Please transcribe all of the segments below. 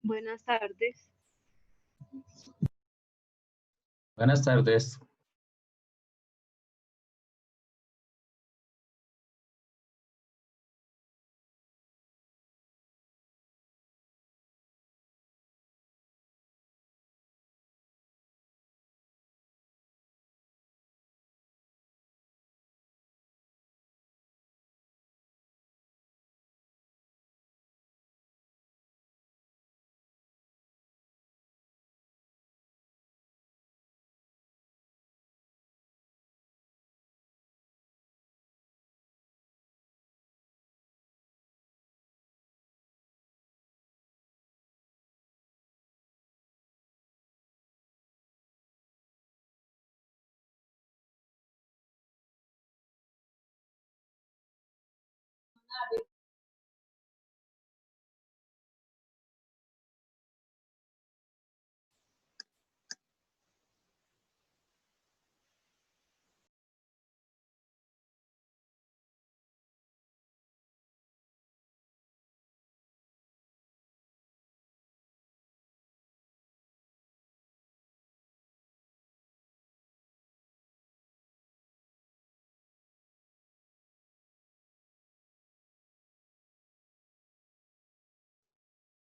Buenas tardes. Buenas tardes.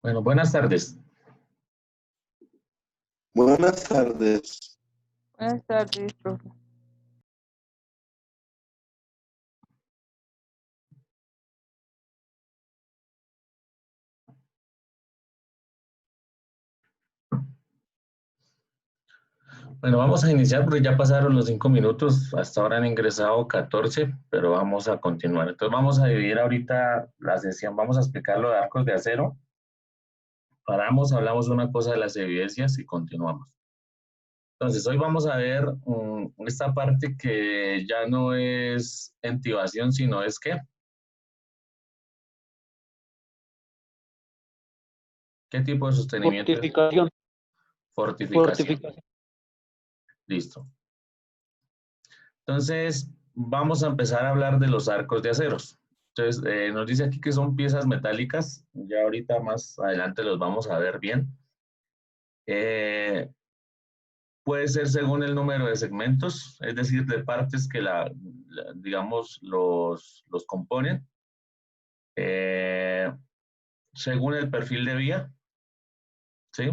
Bueno, buenas tardes. Buenas tardes. Buenas tardes, profe. Bueno, vamos a iniciar porque ya pasaron los 5 minutos. Hasta ahora han ingresado 14, pero vamos a continuar. Entonces vamos a dividir ahorita la sesión. Vamos a explicar lo de arcos de acero. Paramos, hablamos una cosa de las evidencias y continuamos. Entonces, hoy vamos a ver esta parte que ya no es entibación, sino es ¿qué? ¿Qué tipo de sostenimiento? Fortificación. Fortificación. Listo. Entonces, vamos a empezar a hablar de los arcos de aceros. Entonces, nos dice aquí que son piezas metálicas. Ya ahorita más adelante los vamos a ver bien. Puede ser según el número de segmentos, es decir, de partes que digamos, los componen. Según el perfil de vía, ¿sí?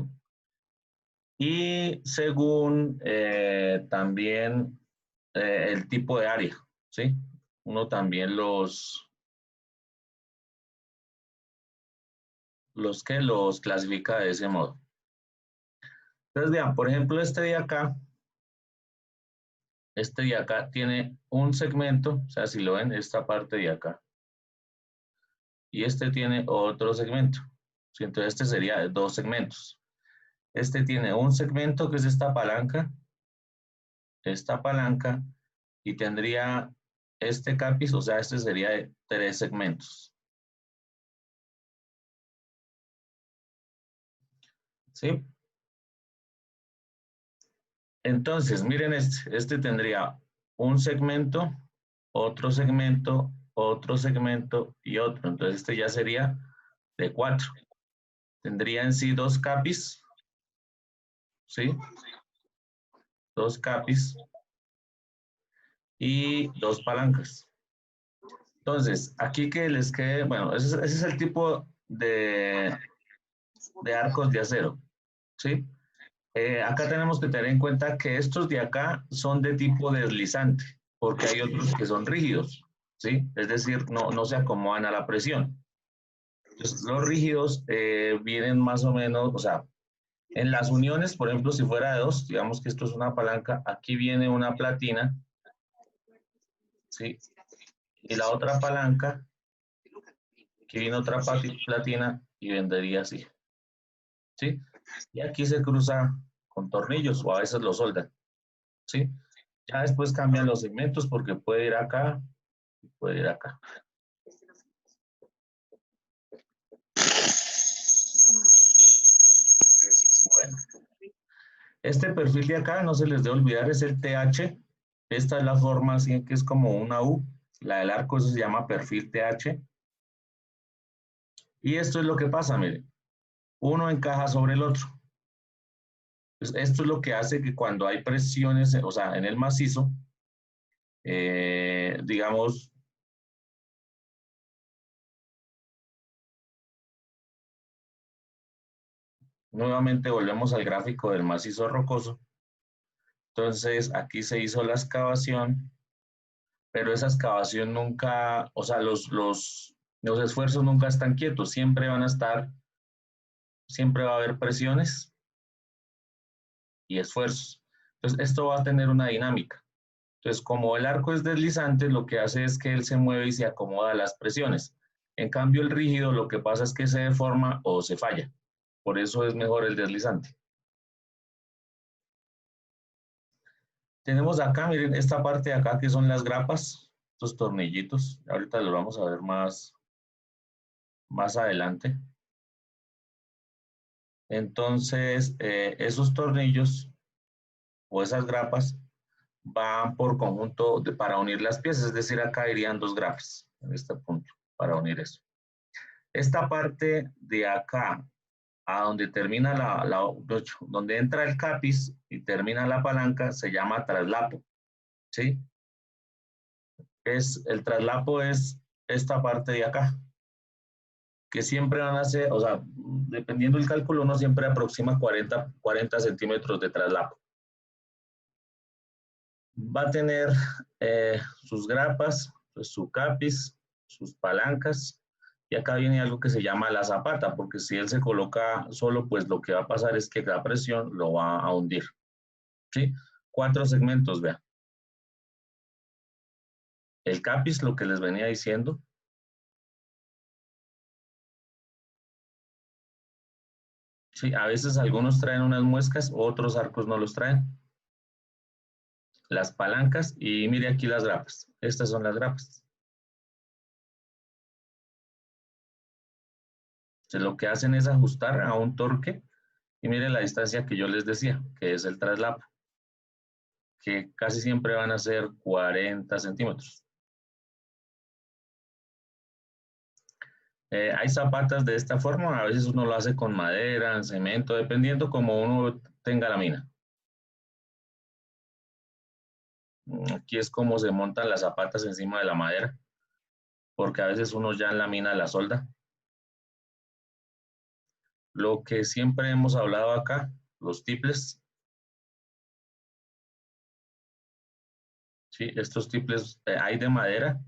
Y según también el tipo de área, ¿sí? Uno también los clasifica de ese modo. Entonces, vean, por ejemplo, este de acá tiene un segmento, o sea, si lo ven, esta parte de acá. Y este tiene otro segmento. ¿Sí? Entonces, este sería de 2 segmentos. Este tiene un segmento que es esta palanca, y tendría este cápiz, o sea, este sería de 3 segmentos. ¿Sí? Entonces, miren este tendría un segmento, otro segmento, otro segmento y otro. Entonces, este ya sería de 4. Tendría en sí 2 capis, ¿sí? 2 capis y 2 palancas. Entonces, aquí que les quede, bueno, ese es el tipo de arcos de acero, ¿sí? Acá tenemos que tener en cuenta que estos de acá son de tipo deslizante, porque hay otros que son rígidos, ¿sí? Es decir, no se acomodan a la presión. Entonces, los rígidos vienen más o menos, o sea, en las uniones, por ejemplo, si fuera de 2, digamos que esto es una palanca, aquí viene una platina, ¿sí? Y la otra palanca, aquí viene otra platina y vendría así, ¿sí? Y aquí se cruza con tornillos o a veces lo soldan, ¿sí? Ya después cambian los segmentos porque puede ir acá y puede ir acá. Bueno, este perfil de acá, no se les debe olvidar, es el TH. Esta es la forma así que es como una U. La del arco, eso se llama perfil TH. Y esto es lo que pasa, miren. Uno encaja sobre el otro. Pues esto es lo que hace que cuando hay presiones, o sea, en el macizo, digamos, nuevamente volvemos al gráfico del macizo rocoso. Entonces, aquí se hizo la excavación, pero esa excavación nunca, o sea, los esfuerzos nunca están quietos, siempre van a estar, siempre va a haber presiones y esfuerzos. Entonces, esto va a tener una dinámica. Entonces, como el arco es deslizante, lo que hace es que él se mueve y se acomoda a las presiones. En cambio, el rígido lo que pasa es que se deforma o se falla. Por eso es mejor el deslizante. Tenemos acá, miren, esta parte de acá que son las grapas, estos tornillitos. Ahorita los vamos a ver más adelante. Entonces, esos tornillos o esas grapas van por conjunto para unir las piezas, es decir, acá irían 2 grapas en este punto para unir eso. Esta parte de acá, a donde termina donde entra el cápiz y termina la palanca, se llama traslapo, ¿sí? El traslapo es esta parte de acá, que siempre van a ser, o sea, dependiendo del cálculo, uno siempre aproxima 40 centímetros de traslapo. Va a tener sus grapas, pues, su capis, sus palancas, y acá viene algo que se llama la zapata, porque si él se coloca solo, pues lo que va a pasar es que la presión lo va a hundir. ¿Sí? 4 segmentos, vean. El capis, lo que les venía diciendo. Sí, a veces algunos traen unas muescas, otros arcos no los traen. Las palancas y mire aquí las grapas. Estas son las grapas. Entonces, lo que hacen es ajustar a un torque y mire la distancia que yo les decía, que es el traslapo, que casi siempre van a ser 40 centímetros. Hay zapatas de esta forma, a veces uno lo hace con madera, en cemento, dependiendo como uno tenga la mina. Aquí es como se montan las zapatas encima de la madera, porque a veces uno ya en la mina la solda. Lo que siempre hemos hablado acá, los tiples. Sí, estos tiples hay de madera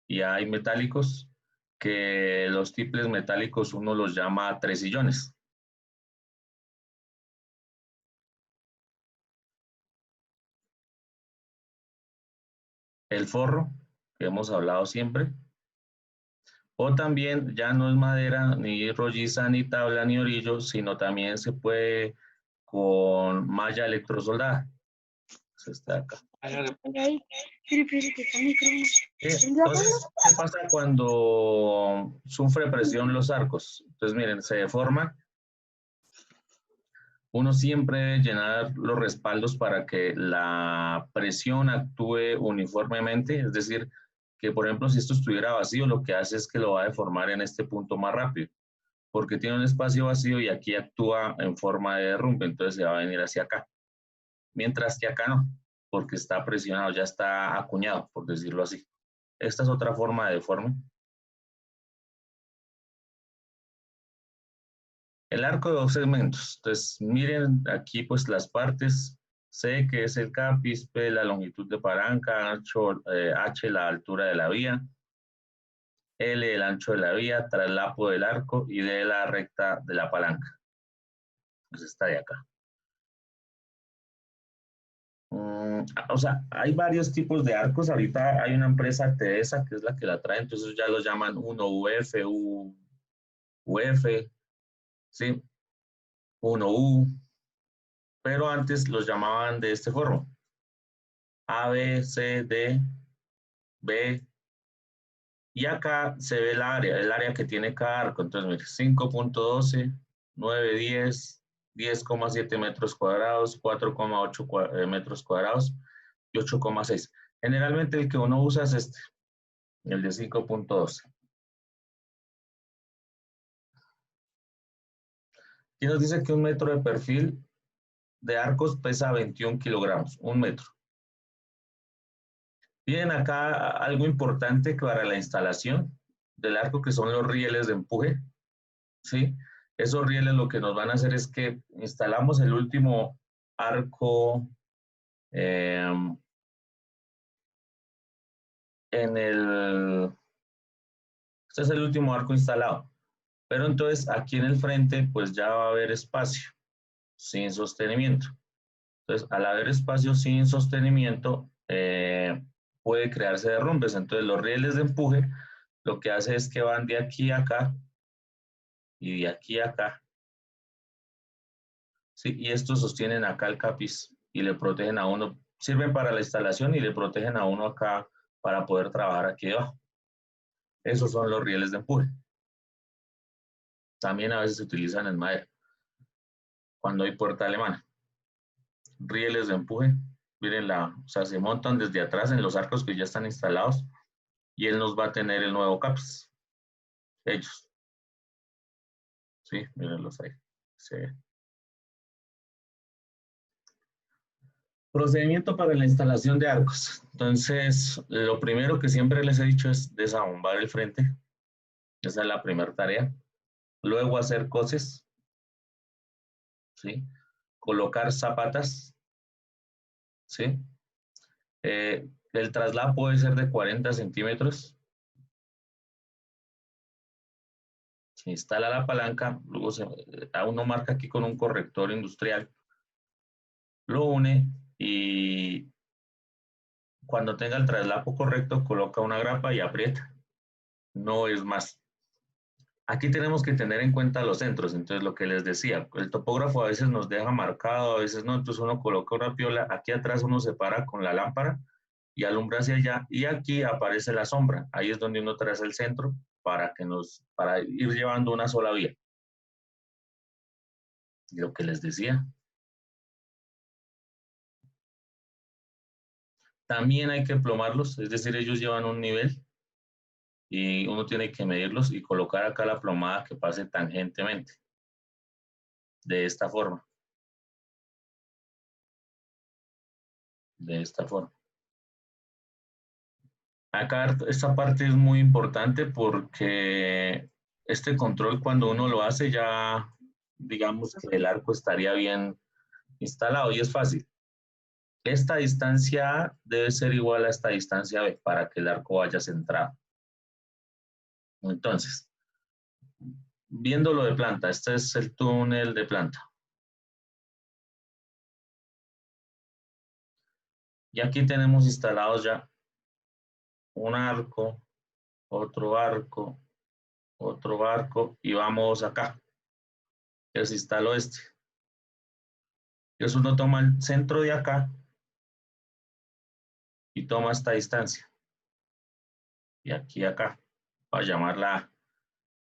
y hay metálicos, que los tiples metálicos uno los llama tresillones. El forro, que hemos hablado siempre. O también ya no es madera, ni rolliza, ni tabla, ni orillo, sino también se puede con malla electrosoldada. Eso está acá. Entonces, ¿qué pasa cuando sufre presión los arcos? Entonces, miren, se deforman. Uno siempre debe llenar los respaldos para que la presión actúe uniformemente, es decir, que por ejemplo si esto estuviera vacío, lo que hace es que lo va a deformar en este punto más rápido, porque tiene un espacio vacío y aquí actúa en forma de derrumbe, entonces se va a venir hacia acá. Mientras que acá no, porque está presionado, ya está acuñado, por decirlo así. Esta es otra forma de deforme. El arco de 2 segmentos. Entonces, miren aquí pues las partes. C, que es el capis, P, la longitud de palanca, H, la altura de la vía, L, el ancho de la vía, traslapo del arco y D, la recta de la palanca. Pues está de acá. O sea, hay varios tipos de arcos. Ahorita hay una empresa TESA que es la que la trae, entonces ya lo llaman 1UF, UF, ¿sí? 1U, pero antes los llamaban de este forma. A, B, C, D, B, y acá se ve el área que tiene cada arco. Entonces, mire, 5.12, 9, 10, 10,7 metros cuadrados, 4,8 metros cuadrados y 8,6. Generalmente el que uno usa es este, el de 5.12. Aquí nos dice que un metro de perfil de arcos pesa 21 kilogramos, un metro. Miren acá algo importante para la instalación del arco, que son los rieles de empuje, ¿sí? Esos rieles lo que nos van a hacer es que instalamos el último arco en el... Este es el último arco instalado. Pero entonces aquí en el frente pues ya va a haber espacio sin sostenimiento. Entonces al haber espacio sin sostenimiento puede crearse derrumbes. Entonces los rieles de empuje lo que hace es que van de aquí a acá y de aquí a acá. Sí, y estos sostienen acá el capis y le protegen a uno, sirven para la instalación y le protegen a uno acá para poder trabajar aquí debajo. Esos son los rieles de empuje. También a veces se utilizan en madera, cuando hay puerta alemana. Rieles de empuje, miren o sea, se montan desde atrás en los arcos que ya están instalados y él nos va a tener el nuevo capis. Ellos. Sí, mírenlos ahí. Sí. Procedimiento para la instalación de arcos. Entonces, lo primero que siempre les he dicho es desabombar el frente. Esa es la primera tarea. Luego hacer coses, ¿sí? Colocar zapatas, ¿sí? El traslado puede ser de 40 centímetros. Se instala la palanca, luego uno marca aquí con un corrector industrial, lo une y cuando tenga el traslado correcto, coloca una grapa y aprieta. No es más. Aquí tenemos que tener en cuenta los centros, entonces lo que les decía, el topógrafo a veces nos deja marcado, a veces no, entonces uno coloca una piola, aquí atrás uno se para con la lámpara y alumbra hacia allá, y aquí aparece la sombra, ahí es donde uno traza el centro para ir llevando una sola vía. Y lo que les decía. También hay que plomarlos, es decir, ellos llevan un nivel y uno tiene que medirlos y colocar acá la plomada que pase tangentemente, de esta forma. De esta forma. Acá esta parte es muy importante porque este control cuando uno lo hace ya, digamos que el arco estaría bien instalado y es fácil. Esta distancia A debe ser igual a esta distancia B para que el arco vaya centrado. Entonces, viéndolo de planta, este es el túnel de planta. Y aquí tenemos instalados ya un arco, otro arco, otro arco y vamos acá. Les instalo este. Entonces uno toma el centro de acá y toma esta distancia. Y aquí acá, para llamarla A.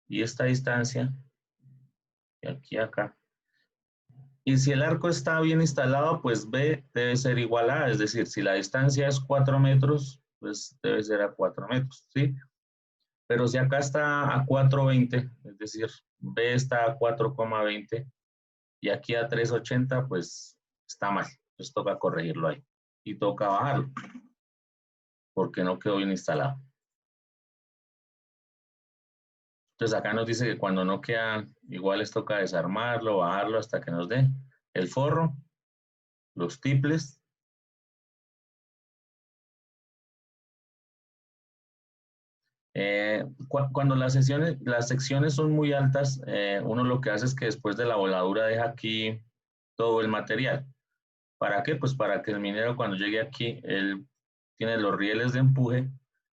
Y esta distancia, y aquí acá. Y si el arco está bien instalado, pues B debe ser igual a A. Es decir, si la distancia es 4 metros, pues debe ser a 4 metros, ¿sí? Pero si acá está a 4,20, es decir, B está a 4,20 y aquí a 3,80, pues está mal. Entonces toca corregirlo ahí. Y toca bajarlo, porque no quedó bien instalado. Entonces acá nos dice que cuando no queda igual les toca desarmarlo, bajarlo hasta que nos dé el forro, los tiples. Cuando las secciones son muy altas, uno lo que hace es que después de la voladura deja aquí todo el material. ¿Para qué? Pues para que el minero cuando llegue aquí, él tiene los rieles de empuje,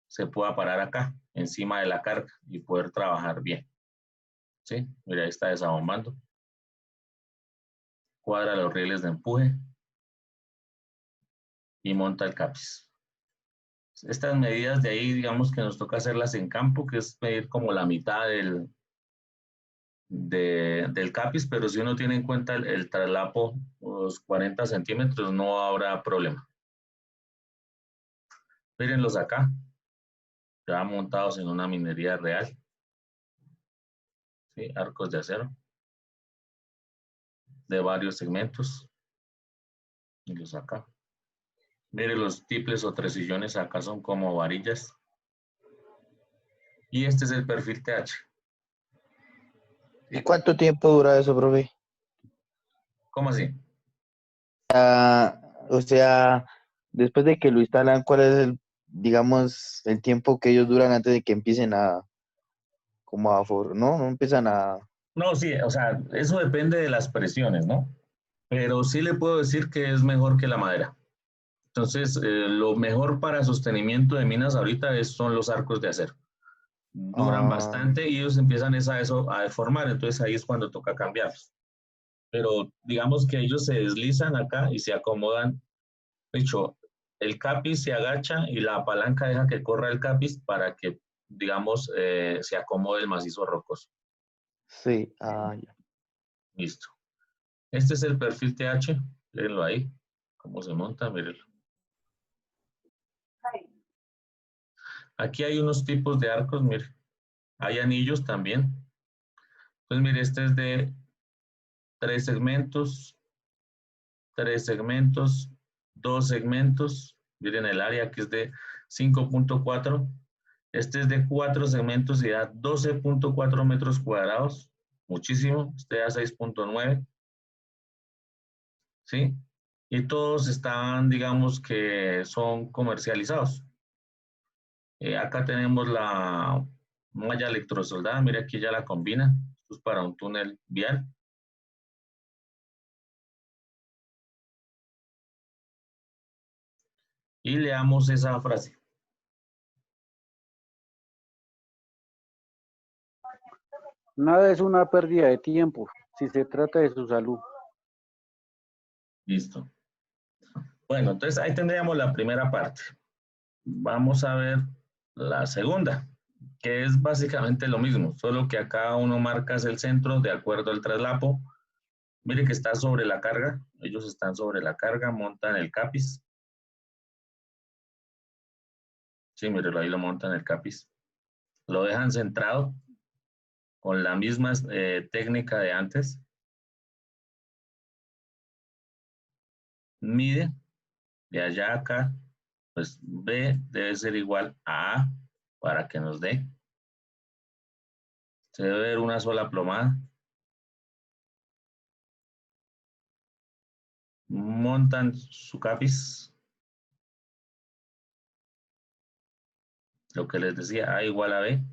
se pueda parar acá, encima de la carga y poder trabajar bien. ¿Sí? Mira, ahí está desabombando. Cuadra los rieles de empuje y monta el CAPIS. Estas medidas de ahí, digamos que nos toca hacerlas en campo, que es medir como la mitad del CAPIS, pero si uno tiene en cuenta el traslapo, los 40 centímetros, no habrá problema. Mírenlos acá, ya montados en una minería real. ¿Sí? Arcos de acero de varios segmentos. Y los acá. Miren los tiples o tresillones acá son como varillas. Y este es el perfil TH. ¿Y cuánto tiempo dura eso, profe? ¿Cómo así? O sea, después de que lo instalan, ¿cuál es el, digamos, el tiempo que ellos duran antes de que empiecen a, como a, no empiezan a... No, sí, o sea, eso depende de las presiones, ¿no? Pero sí le puedo decir que es mejor que la madera. Entonces, lo mejor para sostenimiento de minas ahorita son los arcos de acero. Duran bastante y ellos empiezan a deformar, entonces ahí es cuando toca cambiarlos. Pero digamos que ellos se deslizan acá y se acomodan. De hecho, el CAPIS se agacha y la palanca deja que corra el CAPIS para que, digamos, se acomode el macizo rocoso. Sí, ya. Listo. Este es el perfil TH, mírenlo ahí, cómo se monta, mírenlo. Aquí hay unos tipos de arcos, miren. Hay anillos también. Pues mire, este es de 3 segmentos, 2 segmentos. Miren el área que es de 5,4 Este es de 4 segmentos y da 12.4 metros cuadrados. Muchísimo. Este da 6.9. ¿Sí? Y todos están, digamos que son comercializados. Acá tenemos la malla electrosoldada. Mira, aquí ya la combina. Esto es para un túnel vial. Y leamos esa frase. Nada es una pérdida de tiempo si se trata de su salud. Listo. Bueno, entonces ahí tendríamos la primera parte. Vamos a ver la segunda, que es básicamente lo mismo, solo que acá uno marca el centro de acuerdo al traslapo. Mire que está sobre la carga, ellos están sobre la carga, montan el CAPIS. Sí, mírelo, ahí lo montan el CAPIS. Lo dejan centrado con la misma técnica de antes. Mide de allá a acá, pues B debe ser igual a A para que nos dé. Se debe ver una sola plomada. Montan su CAPIS. Lo que les decía, A igual a B.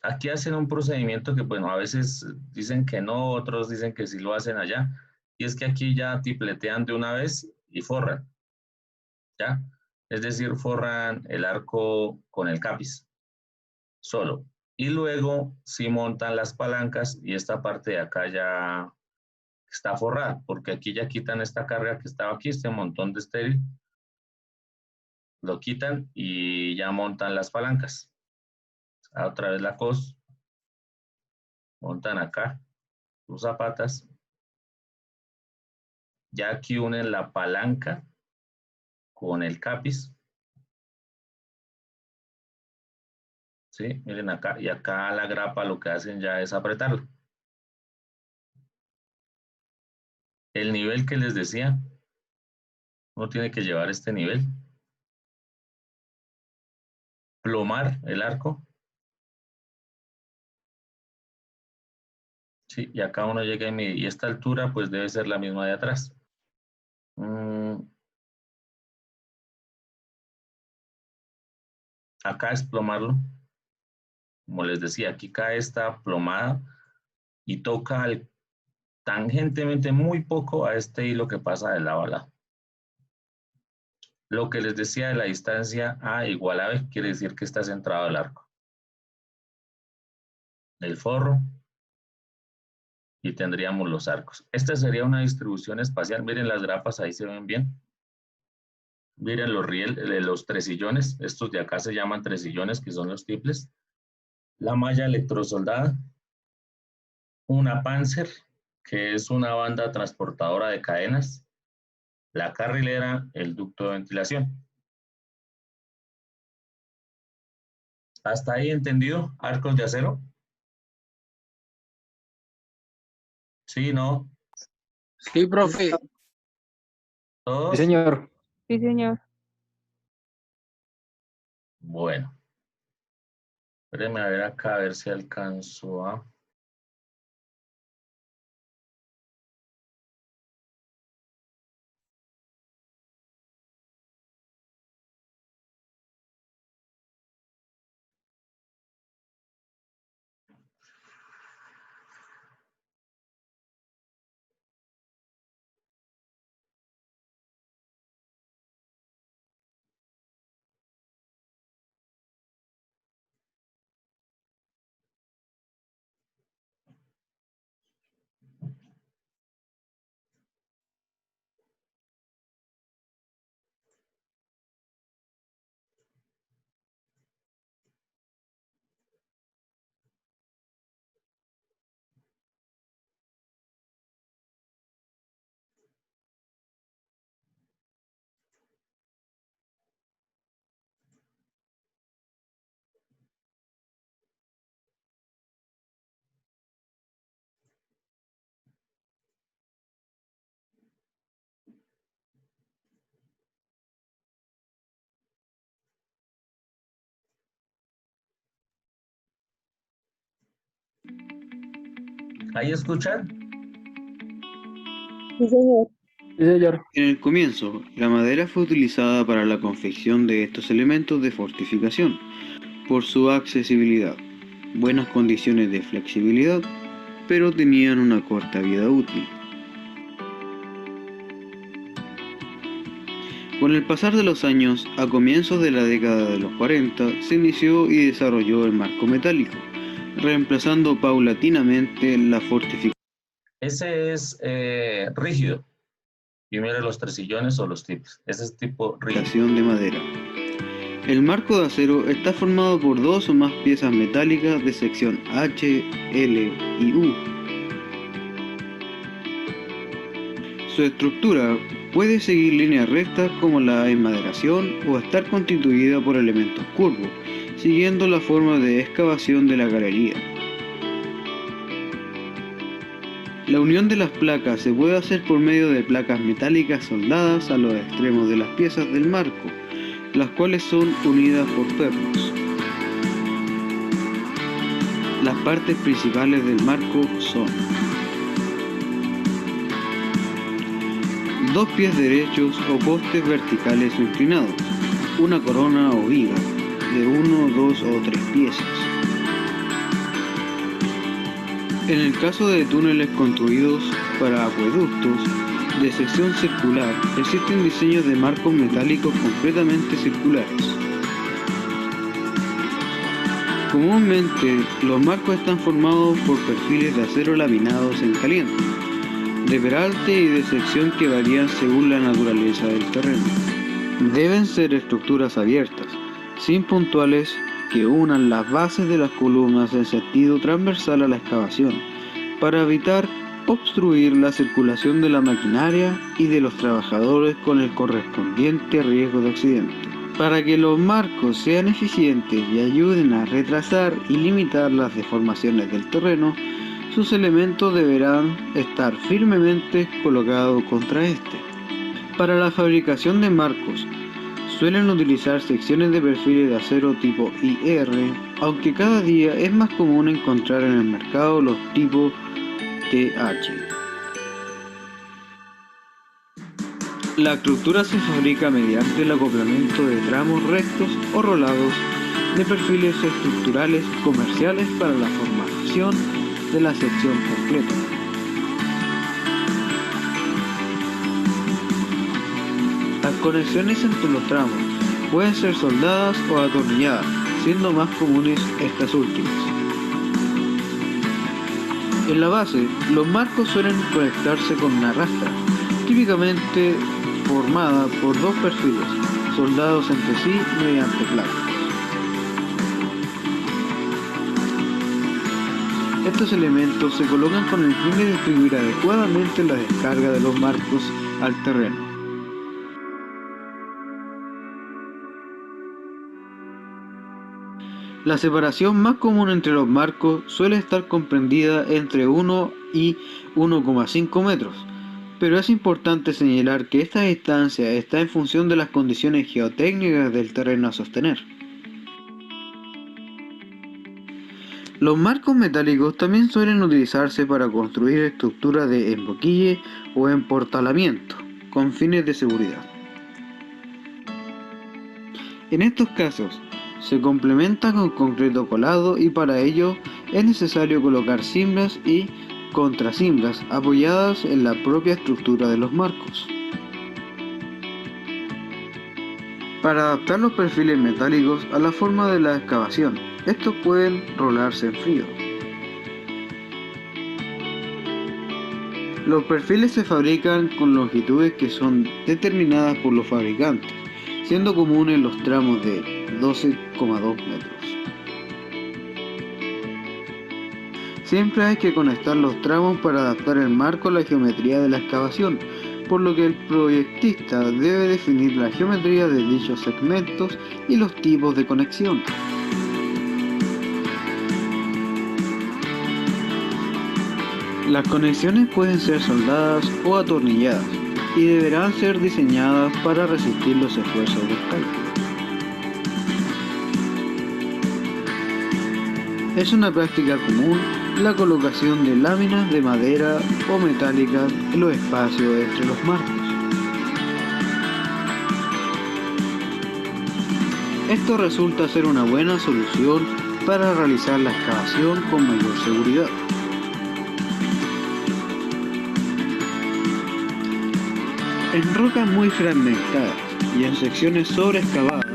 Aquí hacen un procedimiento que, bueno, a veces dicen que no, otros dicen que sí lo hacen allá. Y es que aquí ya tipletean de una vez y forran, ¿ya? Es decir, forran el arco con el CAPIS, solo. Y luego sí montan las palancas y esta parte de acá ya está forrada, porque aquí ya quitan esta carga que estaba aquí, este montón de estéril, lo quitan y ya montan las palancas. Otra vez la cos, montan acá sus zapatas, ya aquí unen la palanca con el CAPIS, ¿sí? Miren acá, y acá la grapa lo que hacen ya es apretarlo. El nivel que les decía, uno tiene que llevar este nivel, plomar el arco, ¿sí? Y acá uno llega y esta altura pues debe ser la misma de atrás. Acá es plomarlo, como les decía, aquí cae esta plomada y toca tangentemente muy poco a este hilo que pasa de lado a lado. Lo que les decía de la distancia A igual a B, quiere decir que está centrado el arco. El forro y tendríamos los arcos. Esta sería una distribución espacial. Miren las grapas, ahí se ven bien. Miren los tresillones. Estos de acá se llaman tresillones, que son los triples. La malla electrosoldada. Una Panzer, que es una banda transportadora de cadenas. La carrilera, el ducto de ventilación. ¿Hasta ahí entendido? ¿Arcos de acero? ¿Sí, no? Sí, profe. Sí, ¿Todos? señor. Sí, señor. Bueno. Espérenme a ver acá, a ver si alcanzo a... ¿Ahí escuchan? Sí, señor. Sí, señor. En el comienzo, la madera fue utilizada para la confección de estos elementos de fortificación, por su accesibilidad, buenas condiciones de flexibilidad, pero tenían una corta vida útil. Con el pasar de los años, a comienzos de la década de los 40, se inició y desarrolló el marco metálico, reemplazando paulatinamente la fortificación Ese es rígido. Y mire los tresillones o los tips. Ese es tipo rígido. de madera. El marco de acero está formado por dos o más piezas metálicas de sección H, L y U. Su estructura puede seguir líneas rectas como la enmaderación o estar constituida por elementos curvos, siguiendo la forma de excavación de la galería. La unión de las placas se puede hacer por medio de placas metálicas soldadas a los extremos de las piezas del marco, las cuales son unidas por pernos. Las partes principales del marco son dos pies derechos o postes verticales o inclinados, una corona o viga de 1, 2 o 3 piezas. En el caso de túneles construidos para acueductos de sección circular, existen diseños de marcos metálicos completamente circulares. Comúnmente, los marcos están formados por perfiles de acero laminados en caliente, de peralte y de sección que varían según la naturaleza del terreno. Deben ser estructuras abiertas, sin puntuales, que unan las bases de las columnas en sentido transversal a la excavación, para evitar obstruir la circulación de la maquinaria y de los trabajadores con el correspondiente riesgo de accidente. Para que los marcos sean eficientes y ayuden a retrasar y limitar las deformaciones del terreno, sus elementos deberán estar firmemente colocados contra este. Para la fabricación de marcos, suelen utilizar secciones de perfiles de acero tipo IR, aunque cada día es más común encontrar en el mercado los tipos TH. La estructura se fabrica mediante el acoplamiento de tramos rectos o rolados de perfiles estructurales comerciales para la formación de la sección completa. Las conexiones entre los tramos pueden ser soldadas o atornilladas, siendo más comunes estas últimas. En la base, los marcos suelen conectarse con una rastra, típicamente formada por dos perfiles, soldados entre sí mediante placas. Estos elementos se colocan con el fin de distribuir adecuadamente la descarga de los marcos al terreno. La separación más común entre los marcos suele estar comprendida entre 1 y 1,5 metros, pero es importante señalar que esta distancia está en función de las condiciones geotécnicas del terreno a sostener. Los marcos metálicos también suelen utilizarse para construir estructuras de emboquille o emportalamiento, con fines de seguridad. En estos casos, se complementa con concreto colado y para ello es necesario colocar cimbras y contracimbras apoyadas en la propia estructura de los marcos. Para adaptar los perfiles metálicos a la forma de la excavación, estos pueden rolarse en frío. Los perfiles se fabrican con longitudes que son determinadas por los fabricantes, siendo comunes los tramos de 12,2 metros. Siempre hay que conectar los tramos para adaptar el marco a la geometría de la excavación, por lo que el proyectista debe definir la geometría de dichos segmentos y los tipos de conexión. Las conexiones pueden ser soldadas o atornilladas y deberán ser diseñadas para resistir los esfuerzos del cálculo. Es una práctica común la colocación de láminas de madera o metálicas en los espacios entre los marcos. Esto resulta ser una buena solución para realizar la excavación con mayor seguridad. En rocas muy fragmentadas y en secciones sobreexcavadas,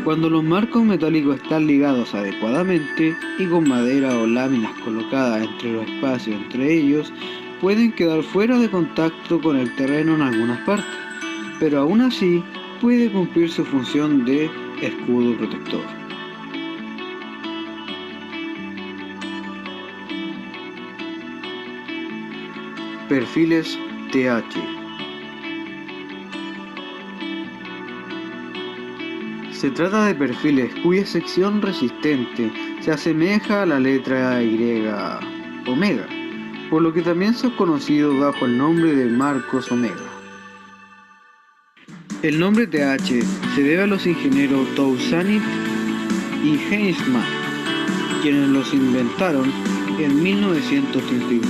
cuando los marcos metálicos están ligados adecuadamente y con madera o láminas colocadas entre los espacios entre ellos, pueden quedar fuera de contacto con el terreno en algunas partes, pero aún así puede cumplir su función de escudo protector. Perfiles TH. Se trata de perfiles cuya sección resistente se asemeja a la letra Y omega, por lo que también son conocidos bajo el nombre de marcos omega. El nombre TH se debe a los ingenieros Toussaint y Heinzmann, quienes los inventaron en 1932.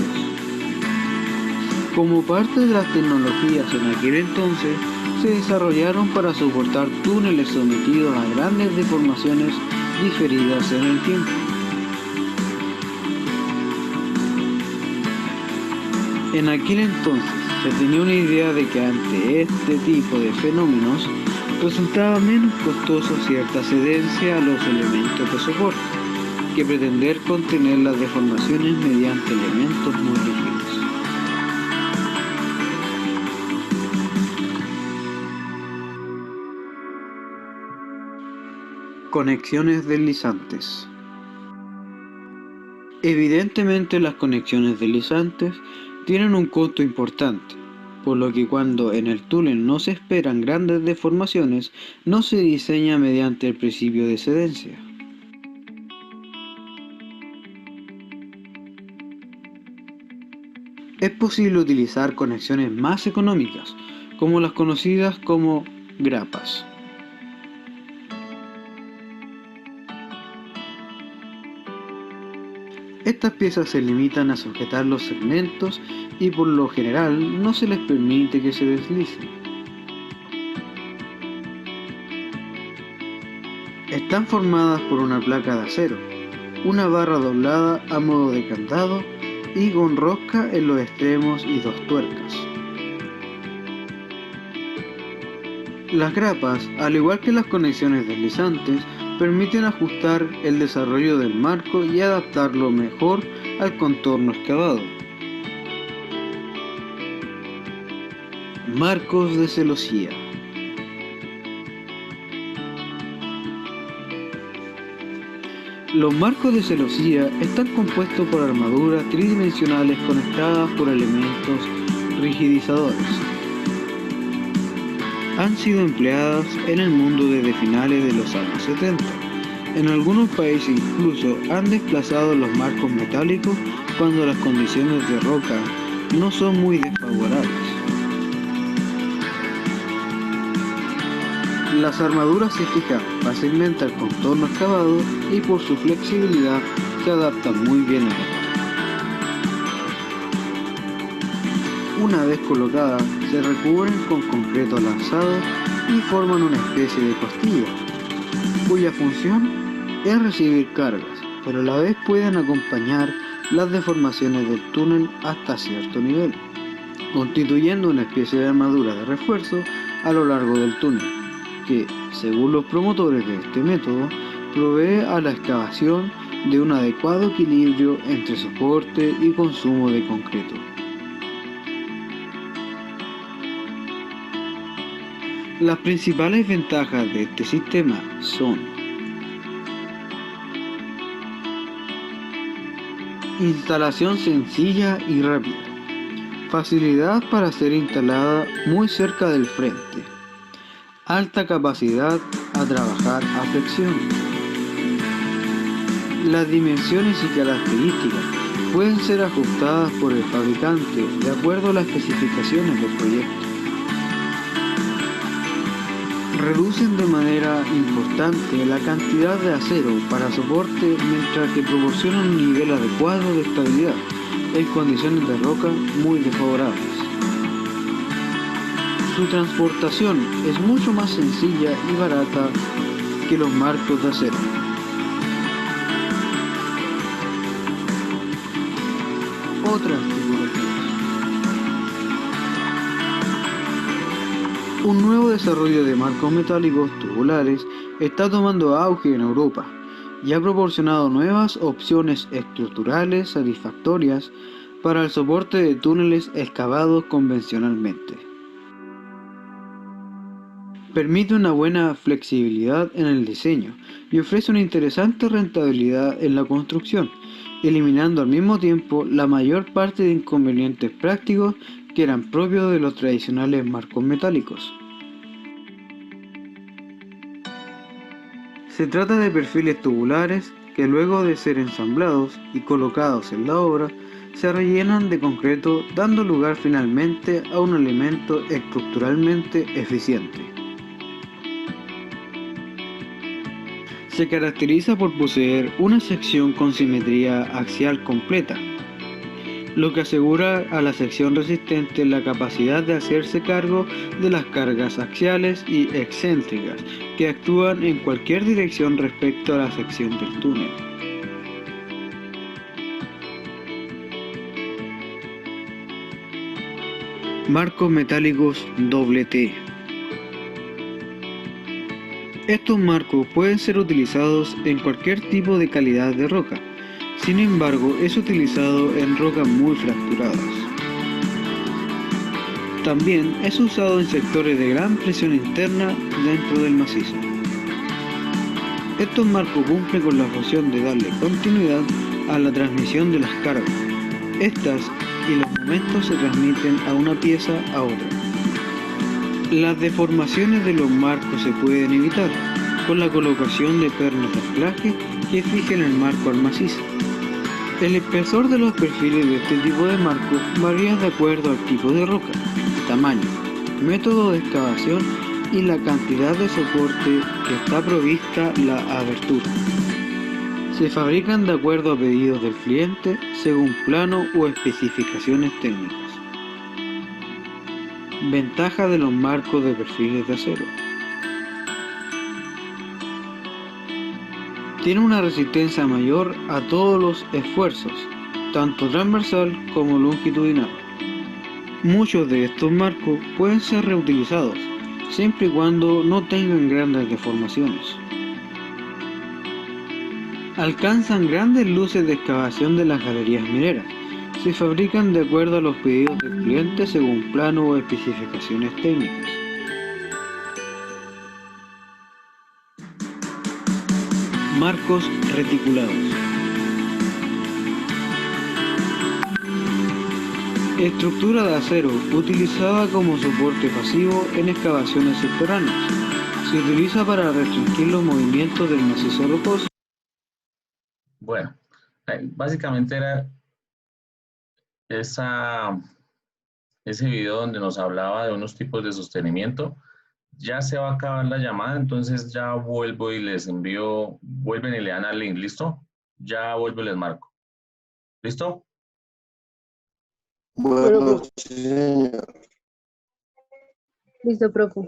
Como parte de las tecnologías en aquel entonces, se desarrollaron para soportar túneles sometidos a grandes deformaciones diferidas en el tiempo. En aquel entonces se tenía una idea de que ante este tipo de fenómenos resultaba menos costoso cierta cedencia a los elementos de soporte que pretender contener las deformaciones mediante elementos muy rígidos. Conexiones deslizantes. Evidentemente las conexiones deslizantes tienen un costo importante, por lo que cuando en el túnel no se esperan grandes deformaciones, no se diseña mediante el principio de cedencia. Es posible utilizar conexiones más económicas, como las conocidas como grapas. Estas piezas se limitan a sujetar los segmentos y por lo general no se les permite que se deslicen. Están formadas por una placa de acero, una barra doblada a modo de candado y con rosca en los extremos y dos tuercas. Las grapas, al igual que las conexiones deslizantes, permiten ajustar el desarrollo del marco y adaptarlo mejor al contorno excavado. Marcos de celosía. Los marcos de celosía están compuestos por armaduras tridimensionales conectadas por elementos rigidizadores. Han sido empleadas en el mundo desde finales de los años 70. En algunos países incluso han desplazado los marcos metálicos cuando las condiciones de roca no son muy desfavorables. Las armaduras se fijan fácilmente al contorno excavado y por su flexibilidad se adaptan muy bien a él. Una vez colocadas, se recubren con concreto lanzado y forman una especie de costilla, cuya función es recibir cargas, pero a la vez pueden acompañar las deformaciones del túnel hasta cierto nivel, constituyendo una especie de armadura de refuerzo a lo largo del túnel, que, según los promotores de este método, provee a la excavación de un adecuado equilibrio entre soporte y consumo de concreto. Las principales ventajas de este sistema son: instalación sencilla y rápida, facilidad para ser instalada muy cerca del frente, alta capacidad a trabajar a flexión. Las dimensiones y características pueden ser ajustadas por el fabricante de acuerdo a las especificaciones del proyecto. Reducen de manera importante la cantidad de acero para soporte mientras que proporcionan un nivel adecuado de estabilidad en condiciones de roca muy desfavorables. Su transportación es mucho más sencilla y barata que los marcos de acero. Otras tipologías. Un nuevo desarrollo de marcos metálicos tubulares está tomando auge en Europa y ha proporcionado nuevas opciones estructurales satisfactorias para el soporte de túneles excavados convencionalmente. Permite una buena flexibilidad en el diseño y ofrece una interesante rentabilidad en la construcción, eliminando al mismo tiempo la mayor parte de inconvenientes prácticos que eran propios de los tradicionales marcos metálicos. Se trata de perfiles tubulares que luego de ser ensamblados y colocados en la obra, se rellenan de concreto dando lugar finalmente a un elemento estructuralmente eficiente. Se caracteriza por poseer una sección con simetría axial completa, lo que asegura a la sección resistente la capacidad de hacerse cargo de las cargas axiales y excéntricas que actúan en cualquier dirección respecto a la sección del túnel. Marcos metálicos T. Estos marcos pueden ser utilizados en cualquier tipo de calidad de roca. Sin embargo, es utilizado en rocas muy fracturadas. También es usado en sectores de gran presión interna dentro del macizo. Estos marcos cumplen con la función de darle continuidad a la transmisión de las cargas. Estas y los momentos se transmiten a una pieza a otra. Las deformaciones de los marcos se pueden evitar con la colocación de pernos de anclaje que fijen el marco al macizo. El espesor de los perfiles de este tipo de marco varía de acuerdo al tipo de roca, tamaño, método de excavación y la cantidad de soporte que está provista la abertura. Se fabrican de acuerdo a pedidos del cliente según plano o especificaciones técnicas. Ventaja de los marcos de perfiles de acero. Tiene una resistencia mayor a todos los esfuerzos, tanto transversal como longitudinal. Muchos de estos marcos pueden ser reutilizados, siempre y cuando no tengan grandes deformaciones. Alcanzan grandes luces de excavación de las galerías mineras. Se fabrican de acuerdo a los pedidos del cliente según plano o especificaciones técnicas. Marcos reticulados. Estructura de acero utilizada como soporte pasivo en excavaciones subterráneas. Se utiliza para restringir los movimientos del macizo rocoso. Bueno, básicamente era ese video donde nos hablaba de unos tipos de sostenimiento. Ya se va a acabar la llamada, entonces ya vuelvo y les envío, vuelven y le dan al link, ¿listo? Ya vuelvo y les marco. ¿Listo? Bueno, sí, señor. Listo, profe.